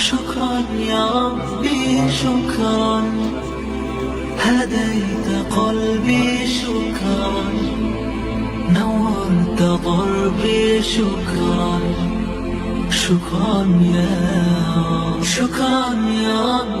شكرا يا ربي شكرا هديت قلبي شكرا نورت ضربي شكرا شكرا يا رب شكرا يا رب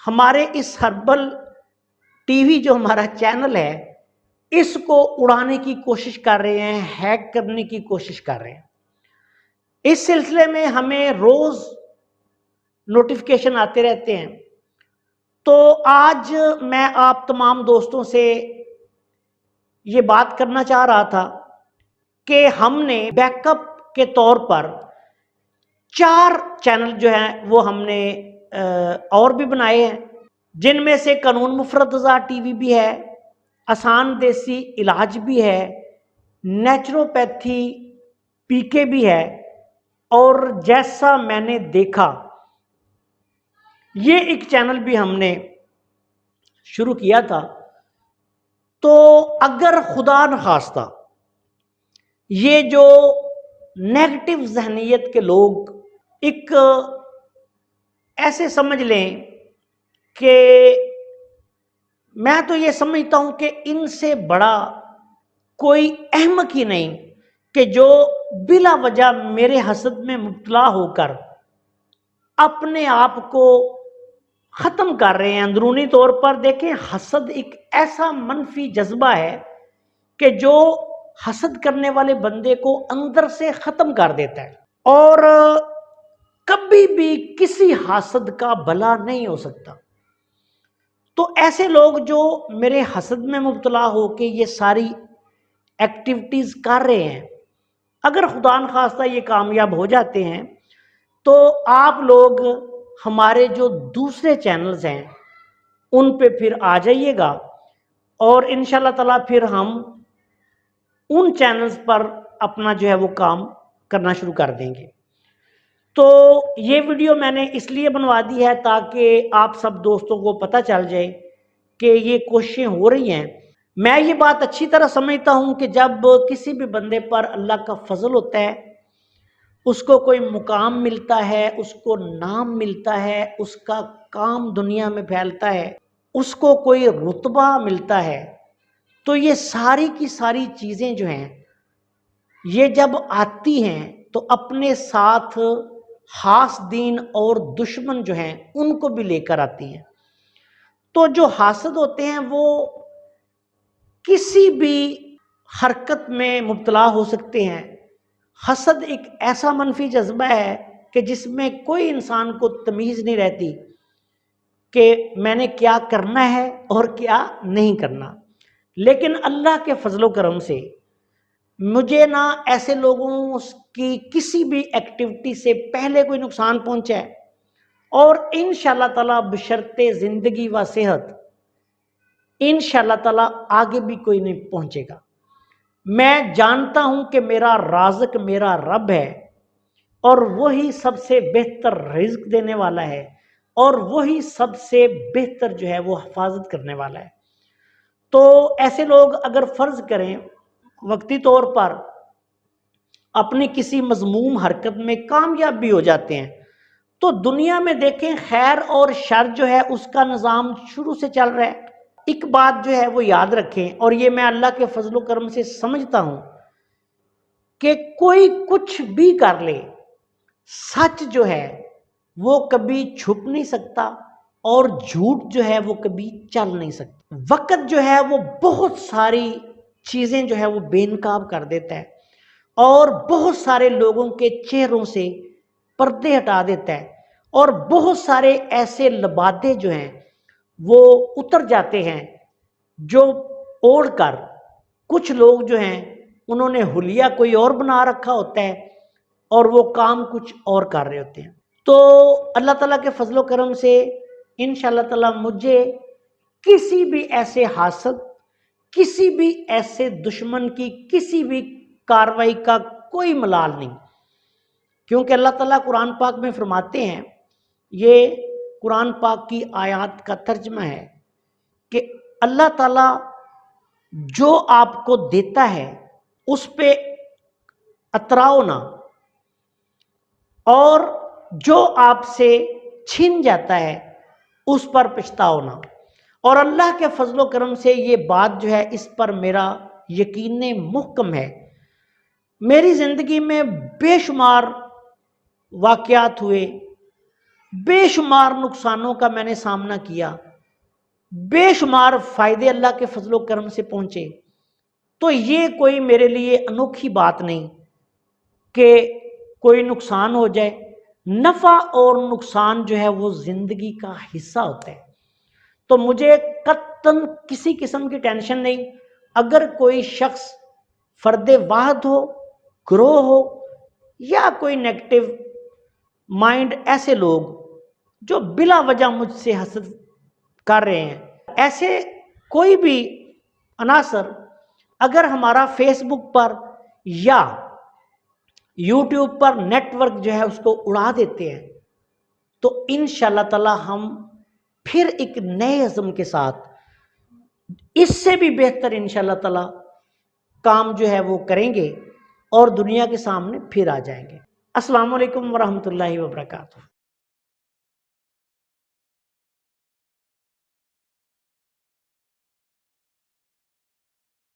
ہمارے اس ہربل ٹی وی جو ہمارا چینل ہے اس کو اڑانے کی کوشش کر رہے ہیں، ہیک کرنے کی کوشش کر رہے ہیں۔ اس سلسلے میں ہمیں روز نوٹیفیکیشن آتے رہتے ہیں۔ تو آج میں آپ تمام دوستوں سے یہ بات کرنا چاہ رہا تھا کہ ہم نے بیک اپ کے طور پر 4 چینل جو ہیں وہ ہم نے اور بھی بنائے ہیں، جن میں سے قانون مفرد ٹی وی بھی ہے، آسان دیسی علاج بھی ہے، نیچروپیتھی پی کے بھی ہے، اور جیسا میں نے دیکھا یہ ایک چینل بھی ہم نے شروع کیا تھا۔ تو اگر خدا نخواستہ یہ جو نیگیٹو ذہنیت کے لوگ ایک ایسے سمجھ لیں کہ میں تو یہ سمجھتا ہوں کہ ان سے بڑا کوئی احمق ہی نہیں کہ جو بلا وجہ میرے حسد میں مبتلا ہو کر اپنے آپ کو ختم کر رہے ہیں۔ اندرونی طور پر دیکھیں، حسد ایک ایسا منفی جذبہ ہے کہ جو حسد کرنے والے بندے کو اندر سے ختم کر دیتا ہے، اور کبھی بھی کسی حاسد کا بھلا نہیں ہو سکتا۔ تو ایسے لوگ جو میرے حسد میں مبتلا ہو کے یہ ساری ایکٹیویٹیز کر رہے ہیں، اگر خدا نخواستہ یہ کامیاب ہو جاتے ہیں تو آپ لوگ ہمارے جو دوسرے چینلز ہیں ان پہ پھر آ جائیے گا، اور انشاءاللہ تعالیٰ پھر ہم ان چینلز پر اپنا جو ہے وہ کام کرنا شروع کر دیں گے۔ تو یہ ویڈیو میں نے اس لیے بنوا دی ہے تاکہ آپ سب دوستوں کو پتہ چل جائے کہ یہ کوششیں ہو رہی ہیں۔ میں یہ بات اچھی طرح سمجھتا ہوں کہ جب کسی بھی بندے پر اللہ کا فضل ہوتا ہے، اس کو کوئی مقام ملتا ہے، اس کو نام ملتا ہے، اس کا کام دنیا میں پھیلتا ہے، اس کو کوئی رتبہ ملتا ہے، تو یہ ساری کی ساری چیزیں جو ہیں یہ جب آتی ہیں تو اپنے ساتھ حاسدین اور دشمن جو ہیں ان کو بھی لے کر آتی ہیں۔ تو جو حاسد ہوتے ہیں وہ کسی بھی حرکت میں مبتلا ہو سکتے ہیں۔ حسد ایک ایسا منفی جذبہ ہے کہ جس میں کوئی انسان کو تمیز نہیں رہتی کہ میں نے کیا کرنا ہے اور کیا نہیں کرنا۔ لیکن اللہ کے فضل و کرم سے مجھے نہ ایسے لوگوں کی کسی بھی ایکٹیویٹی سے پہلے کوئی نقصان پہنچا ہے، اور انشاءاللہ تعالیٰ بشرط زندگی و صحت انشاءاللہ تعالیٰ آگے بھی کوئی نہیں پہنچے گا۔ میں جانتا ہوں کہ میرا رازق میرا رب ہے، اور وہی سب سے بہتر رزق دینے والا ہے، اور وہی سب سے بہتر جو ہے وہ حفاظت کرنے والا ہے۔ تو ایسے لوگ اگر فرض کریں وقتی طور پر اپنی کسی مذموم حرکت میں کامیاب بھی ہو جاتے ہیں، تو دنیا میں دیکھیں خیر اور شر جو ہے اس کا نظام شروع سے چل رہا ہے۔ ایک بات جو ہے وہ یاد رکھیں، اور یہ میں اللہ کے فضل و کرم سے سمجھتا ہوں کہ کوئی کچھ بھی کر لے، سچ جو ہے وہ کبھی چھپ نہیں سکتا، اور جھوٹ جو ہے وہ کبھی چل نہیں سکتا۔ وقت جو ہے وہ بہت ساری چیزیں جو ہے وہ بے نقاب کر دیتا ہے، اور بہت سارے لوگوں کے چہروں سے پردے ہٹا دیتا ہے، اور بہت سارے ایسے لبادے جو ہیں وہ اتر جاتے ہیں جو اوڑھ کر کچھ لوگ جو ہیں انہوں نے حلیہ کوئی اور بنا رکھا ہوتا ہے اور وہ کام کچھ اور کر رہے ہوتے ہیں۔ تو اللہ تعالیٰ کے فضل و کرم سے انشاءاللہ تعالیٰ مجھے کسی بھی ایسے حاسد، کسی بھی ایسے دشمن کی کسی بھی کاروائی کا کوئی ملال نہیں، کیونکہ اللہ تعالیٰ قرآن پاک میں فرماتے ہیں، یہ قرآن پاک کی آیات کا ترجمہ ہے کہ اللہ تعالیٰ جو آپ کو دیتا ہے اس پہ اتراؤ نہ، اور جو آپ سے چھن جاتا ہے اس پر پچھتاؤ نہ۔ اور اللہ کے فضل و کرم سے یہ بات جو ہے اس پر میرا یقین محکم ہے۔ میری زندگی میں بے شمار واقعات ہوئے بے شمار نقصانوں کا میں نے سامنا کیا، بے شمار فائدے اللہ کے فضل و کرم سے پہنچے، تو یہ کوئی میرے لیے انوکھی بات نہیں کہ کوئی نقصان ہو جائے۔ نفع اور نقصان جو ہے وہ زندگی کا حصہ ہوتا ہے، تو مجھے قطعاً کسی قسم کی ٹینشن نہیں۔ اگر کوئی شخص فرد واحد ہو، گروہ ہو، یا کوئی نیگیٹو مائنڈ، ایسے لوگ جو بلا وجہ مجھ سے حسد کر رہے ہیں، ایسے کوئی بھی عناصر اگر ہمارا فیس بک پر یا یوٹیوب پر نیٹ ورک جو ہے اس کو اڑا دیتے ہیں، تو انشاءاللہ تعالی ہم پھر ایک نئے عزم کے ساتھ اس سے بھی بہتر انشاءاللہ تعالی کام جو ہے وہ کریں گے اور دنیا کے سامنے پھر آ جائیں گے۔ السلام علیکم ورحمۃ اللہ وبرکاتہ۔